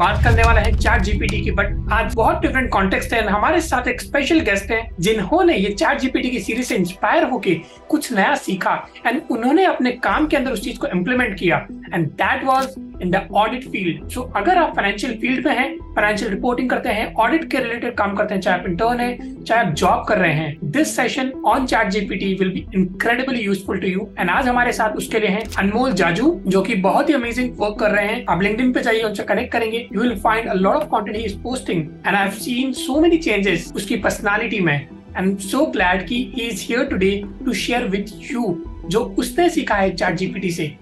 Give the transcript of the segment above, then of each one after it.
बात करने वाला है चैट जीपीटी की। बट आज बहुत डिफरेंट कॉन्टेक्स्ट है। हमारे साथ एक स्पेशल गेस्ट है जिन्होंने ये चैट जीपीटी की सीरीज से इंस्पायर होके कुछ नया सीखा एंड उन्होंने अपने काम के अंदर उस चीज को इम्प्लीमेंट किया and that was in the audit field. So अगर आप फाइनेंशियल फील्ड में हैं, फाइनेंशियल रिपोर्टिंग करते हैं, ऑडिट के रिलेटेड काम करते हैं, चाहे आप इंटर्न है, चाहे आप जॉब कर रहे हैं, this session on ChatGPT will be incredibly useful to you. And आज हमारे साथ उसके लिए हैं अनमोल जाजू, जो कि बहुत ही अमेजिंग वर्क कर रहे हैं। आप लिंक्डइन पे जाइए, उनसे कनेक्ट करेंगे, you will find a lot of content he is posting and I have seen so many changes उसकी पर्सनालिटी में। आई एम सो ग्लैड कि he is here today to share with you जो उसने सीखा है ChatGPT से।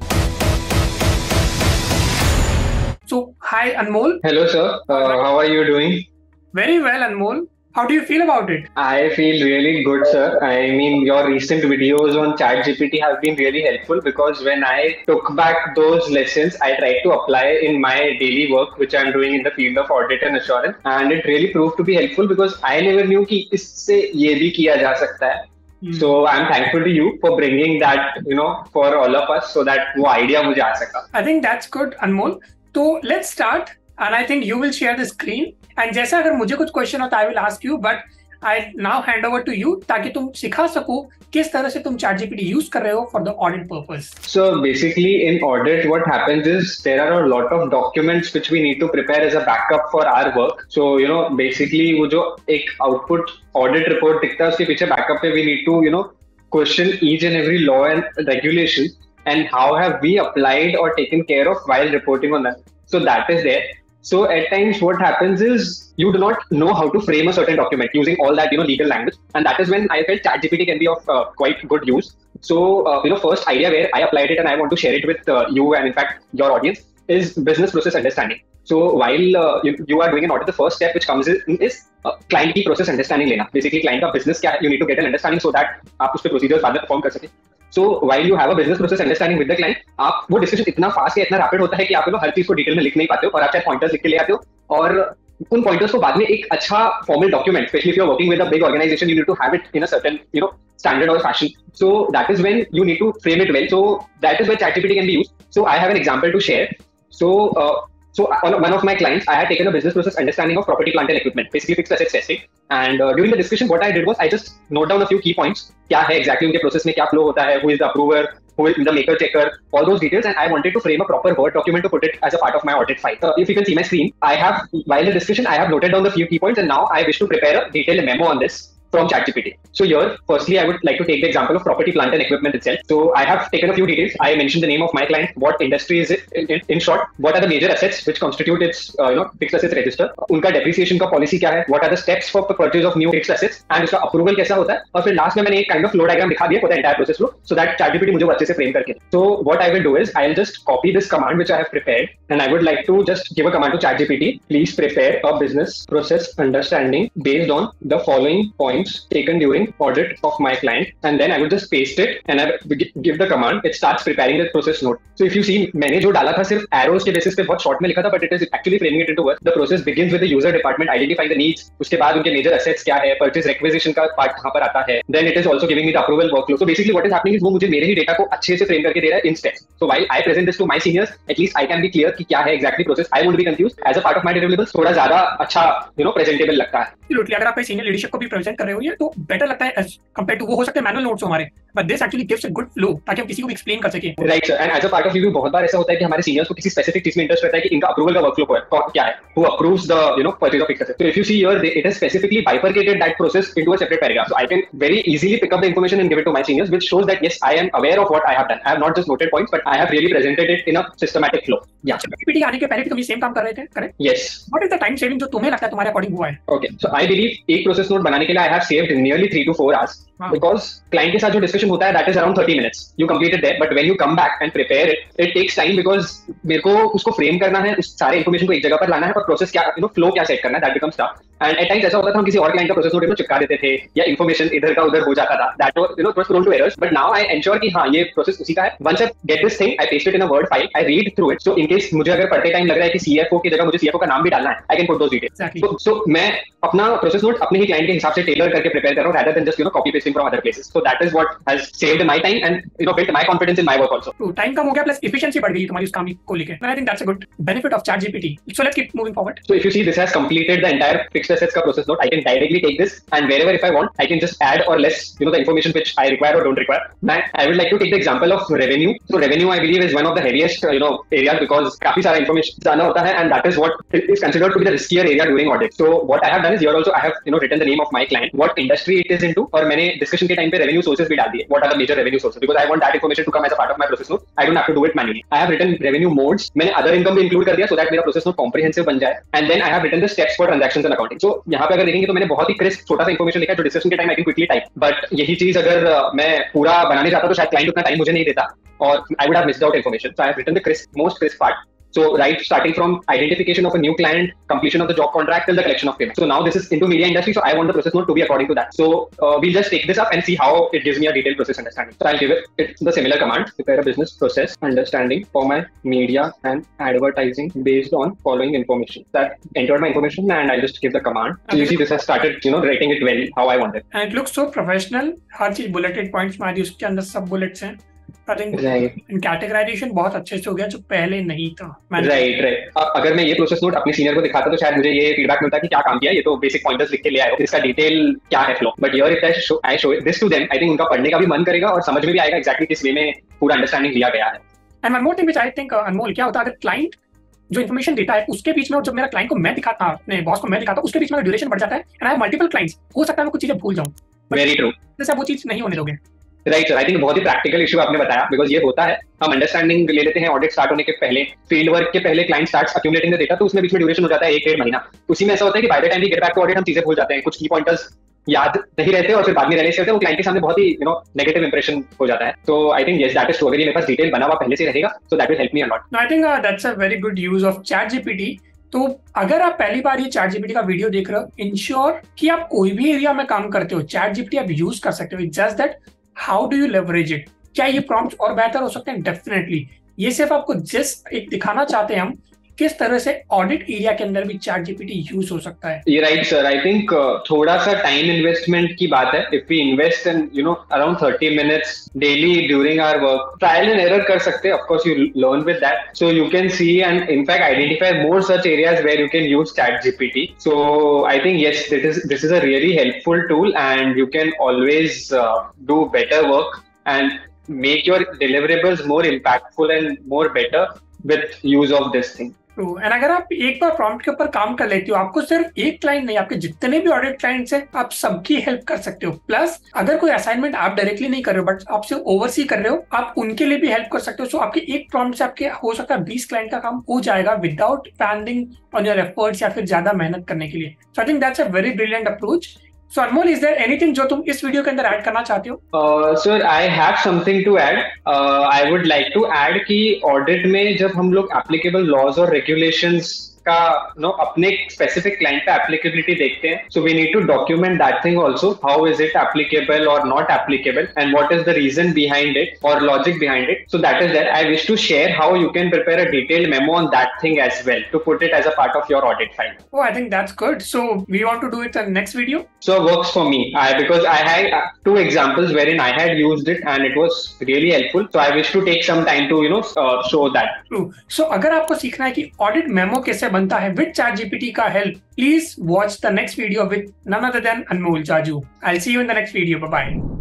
So, hi Anmol. Hello sir, how are you doing? Very well, Anmol. How do you feel about it? I feel really good sir. I mean your recent videos on ChatGPT have been really helpful because when I took back those lessons, I tried to apply in my daily work which I'm doing in the field of audit and assurance, and it really proved to be helpful because I never knew कि इससे ये भी किया जा सकता है. So I'm thankful to you for bringing that, for all of us so that वो idea मुझे आ सका. I think that's good, Anmol. तो let's start and I think you will share the screen and जैसा अगर मुझे कुछ question होता है I will ask you, but I now hand over to you ताकि तुम सिखा सको किस तरह से तुम ChatGPT यूज कर रहे हो for the audit purpose. So basically in audit what happens is there are a lot of documents which we need to prepare as a backup for our work. So basically वो जो एक output audit report दिखता है उसके पीछे backup पे we need to question each and every law and regulation and how have we applied or taken care of while reporting on that. So that is there. So at times what happens is you do not know how to frame a certain document using all that legal language, and that is when I felt ChatGPT can be of quite good use. So first idea where I applied it and I want to share it with you and in fact your audience is business process understanding. So while you are doing an audit, the first step which comes in is client की process understanding लेना. Basically client का business क्या है, you need to get an understanding so that आप उस पे procedures बाद में perform कर सकें. So while you have a business process understanding with the client, आप वो डिस्कशन इतना फास्ट या इतना रैपिड होता है कि आप हर चीज को डिटेल में लिख नहीं पाते हो और आप चाहे पॉइंटर्स लिख के ले आते हो और उन पॉइंटर्स को बाद में एक अच्छा formal document, specially if you are working with a big organisation, you need to have it in a certain standard or fashion. So that is when you need to frame it well. So that is where ChatGPT can be used. So I have an example to share. So on one of my clients, I had taken a business process understanding of property, plant and equipment, basically fixed assets testing. And during the discussion, what I did was I just note down a few key points. क्या है exactly उनके process में क्या flow होता है, who is the approver, who is the maker checker, all those details, and I wanted to frame a proper Word document to put it as a part of my audit file. If you can see my screen, while the discussion, I have noted down the few key points, and now I wish to prepare a detailed memo on this from ChatGPT. So here, firstly, I would like to take the example of property, plant and equipment itself. So I have taken a few details. I mentioned the name of my client, what industry is it, in short, what are the major assets which constitute its fixed assets register, उनका depreciation का policy क्या है, what are the steps for the purchase of new fixed assets, and उसका approval कैसा होता है, और फिर last में मैंने एक kind of flow diagram दिखा दिया for the entire process flow, so that ChatGPT मुझे वो अच्छे से frame करके. So what I will do is I'll just copy this command which I have prepared, and I would like to just give a command to ChatGPT. Please prepare a business process understanding based on the following points taken during audit of my client, and then I would just paste it and I give the command. It starts preparing the process note. So if you see, मैंने जो डाला था सिर्फ arrows के basis पे बहुत short में लिखा था, but it is actually framing it into words. The process begins with the user department identifying the needs. उसके बाद उनके major assets क्या है, purchase requisition का part कहाँ पर आता है. Then it is also giving me the approval workflow. So basically what is happening is वो मुझे मेरे ही data को अच्छे से frame करके दे रहा है in steps. So while I present this to my seniors, at least I can be clear कि क्या है exactly process. I won't be confused. As a part of my deliverables थोड़ा ज़्यादा अच्छा presentable लगता है. Absolutely. अगर आप सीनियर लीडरशिप को भी प्रेजेंट कर रहे हो तो बेटर लगता है एज कंपेयर टू वो हो सकते हैं मैनुअल नोट्स हमारे, but this actually gives a good flow ताकि हम किसी को भी एक्सप्लेन कर सकें. Right sir, and as a part of review बहुत बार ऐसा होता है कि हमारे सीनियर्स को किसी स्पेसिफिक चीज में इंटरेस्ट रहता है कि इनका अप्रूवल का वर्कफ्लो क्या है, who approves the purchase of fixed assets. So if you see here, it has specifically bifurcated that process into a separate paragraph. So I can very easily pick up the information and give it to my seniors, which shows that yes, I am aware of what I have done. I have not just noted points, but I have really presented it in a systematic flow. Yeah. ChatGPT आने के पहले भी तुम ये same काम कर रहे थे, correct? Yes. What is the time saving जो तुम्हें लगता है तुम्हारे अकॉर्डिंग हुआ है? Okay. So I believe एक प्रोसेस नोट बनाने के लिए I have saved nearly 3 to 4 hours. Wow. Because client के साथ जो डिस्कशन होता है that is around 30 minutes. You complete it there, but when you come back and prepare it, it takes time because मेरे को उसको फ्रेम करना है, उस सारे इन्फॉर्मेशन को एक जगह पर लाना है और प्रोसेस क्या फ्लो क्या सेट करना है, that becomes tough. And at times ऐसा होता था हम किसी और क्लाइंट का प्रोसेस नोट चिपका देते थे या इन्फॉर्मेशन इधर का उधर हो जाता था, that was prone to errors, but now I ensure कि हाँ ये प्रोसेस उसी का है। Once I get this thing, I paste it in a word file, I read through it, so in case मुझे अगर पढ़ते टाइम लग रहा है कि सीएफओ की जगह मुझे सीएफओ का नाम भी डालना है, I can put those details. So मैं अपना प्रोसेस नोट अपने ही क्लाइंट के हिसाब से टेलर करके प्रिपेयर कर रहा हूं rather than just copy pasting from other places. So that is what has saved my time and built my confidence in my work also. Time कम हो गया प्लस एफिशिएंसी बढ़ गई तुम्हारी उस काम को लेके। आई think that's a good benefit of ChatGPT. So let's keep moving forward. So if you see, this has completed the entire fixed assets का process note. I can directly take this and wherever if I want, I can just add or less the information which I require or don't require. I would like to take the example of revenue. So revenue I believe is one of the heaviest areas because काफी सारा information जाना होता है and that is what is considered to be the riskier area during audit. So what I have done is here also I have written the name of my client, what industry it is into, और मैंने discussion के time पे revenue sources भी डाल दिए. What are the major revenue sources? Because I want that information to come as a part of my process note. I don't have to do it manually. I have written revenue modes. मैंने other income भी include कर दिया so that मेरा process note comprehensive बन जाए. And then I have written the steps for transactions and accounting. So यहाँ पे अगर देखेंगे तो मैंने बहुत ही crisp छोटा सा information लिखा है जो discussion के time I can quickly type. But यही चीज अगर मैं पूरा बनाने जाता तो शायद client उतना time मुझे नहीं देता और I would have missed out information. So I have written the most crisp part. So right, starting from identification of a new client, completion of the job contract till the collection of payment. So now this is into media industry, so I want the process note to be according to that. So we'll just take this up and see how it gives me a detailed process understanding. So I'll give it the similar command: prepare a business process understanding for my media and advertising based on following information. That entered my information and I'll just give the command. So you see this has started, writing it well how I want it. And it looks so professional. हर चीज bulleted points मारी, उसके अंदर सब bullets हैं. I think categorization बहुत अच्छे से हो गया जो पहले नहीं था. राइट. अगर मैं ये प्रोसेस नोट अपने सीनियर को दिखाता तो शायद मुझे ये फीडबैक मिलता कि क्या काम किया, ये तो बेसिक पॉइंटर्स लिख के ले आए हो, इसका डिटेल क्या है flow. But here if I show this to them, I think उनका पढ़ने का भी मन करेगा और समझ में भी आएगा एग्जैक्टली किस वे में पूरा अंडरस्टैंडिंग लिया गया है. And one more thing which I think Anmol, क्या होता है अगर क्लाइंट जो इन्फॉर्मेशन देता है उसके बीच में और जब मेरा क्लाइंट को मैं दिखाता अपने बॉस को मैं दिखाता उसके बीच में ड्यूरेशन बढ़ जाता है and I have multiple clients, हो सकता है मैं कुछ चीजें भूल जाऊं. Very true. जैसे वो चीज नहीं होने दोगे. राइट सर, आई थिंक बहुत ही प्रैक्टिकल इशू आपने बताया बिकॉज ये होता है, हम अंडरस्टैंडिंग ले लेते हैं ऑडिट स्टार्ट होने के पहले, फील्ड वर्क के पहले client starts accumulating the data, तो उसमें बीच में ड्यूरेशन हो जाता है 1-1.5 महीना. उसी में ऐसा होता है कि by the time we get back to audit हम चीजें भूल जाते हैं, कुछ की पॉइंटर्स याद नहीं रहते और फिर बाद में रहने से होते हैं, वो क्लाइंट के सामने बहुत ही नेगेटिव इंप्रेशन हो जाता है. तो आई think yes that is true. अगर ये मेरे पास डिटेल बना हुआ पहले से रहेगा so that will help me a lot. I think that's a very good use of ChatGPT. तो अगर आप पहली बार ये ChatGPT का वीडियो देख रहे हो, इंश्योर कि आप कोई भी एरिया में काम करते हो ChatGPT आप यूज कर सकते हो. Just that how do you leverage it. क्या ये प्रॉम्प्ट और बेहतर हो सकते हैं? डेफिनेटली. ये सिर्फ आपको जस्ट एक दिखाना चाहते हैं हम किस तरह से ऑडिट एरिया के अंदर भी ChatGPT यूज हो सकता है. ये राइट सर. आई थिंक थोड़ा सा टाइम इन्वेस्टमेंट की बात है. If we invest in around 30 minutes daily during our work, trial and error कर सकते हैं. Of course you learn with that, so you can see and in fact identify more such areas where you can use ChatGPT. So I think yes this is a really helpful tool and you can always do better work and make your deliverables more impactful and more better with use of this thing. And अगर आप एक बार prompt के ऊपर काम कर लेते हो, आपको सिर्फ एक क्लाइंट नहीं, आपके जितने भी ऑडिट क्लाइंट्स हैं आप सबकी हेल्प कर सकते हो. प्लस अगर कोई असाइनमेंट आप डायरेक्टली नहीं कर रहे हो बट आपसे ओवरसी कर रहे हो, आप उनके लिए भी हेल्प कर सकते हो. सो आपके एक प्रॉम्प्ट से आपके हो सकता है 20 क्लाइंट का काम हो जाएगा without spending on your efforts या फिर ज्यादा मेहनत करने के लिए. So I think that's a very brilliant approach. So Anmol, is there anything जो तुम इस वीडियो के अंदर ऐड करना चाहते हो? Sir, I have something to add. I would like to add कि ऑडिट में जब हम लोग applicable laws और regulations का अपने स्पेसिफिक क्लाइंट पे एप्लीकेबिलिटी देखते हैं, so we need to document that thing also. How is it applicable और not applicable and what is the reason behind it और logic behind it. So that is that I wish to share how you can prepare a detailed memo on that thing as well to put it as a part of your audit file. Oh, I think that's good. So we want to do it in the next video. So it works for me because I had 2 examples wherein I had used it and it was really helpful. So I wish to take some time to show that. True. So अगर आपको सीखना है कि audit memo कैसे बनता है with ChatGPT का help, please watch the next video with none other than Anmol Jaju. I'll see you in the next video. Bye bye.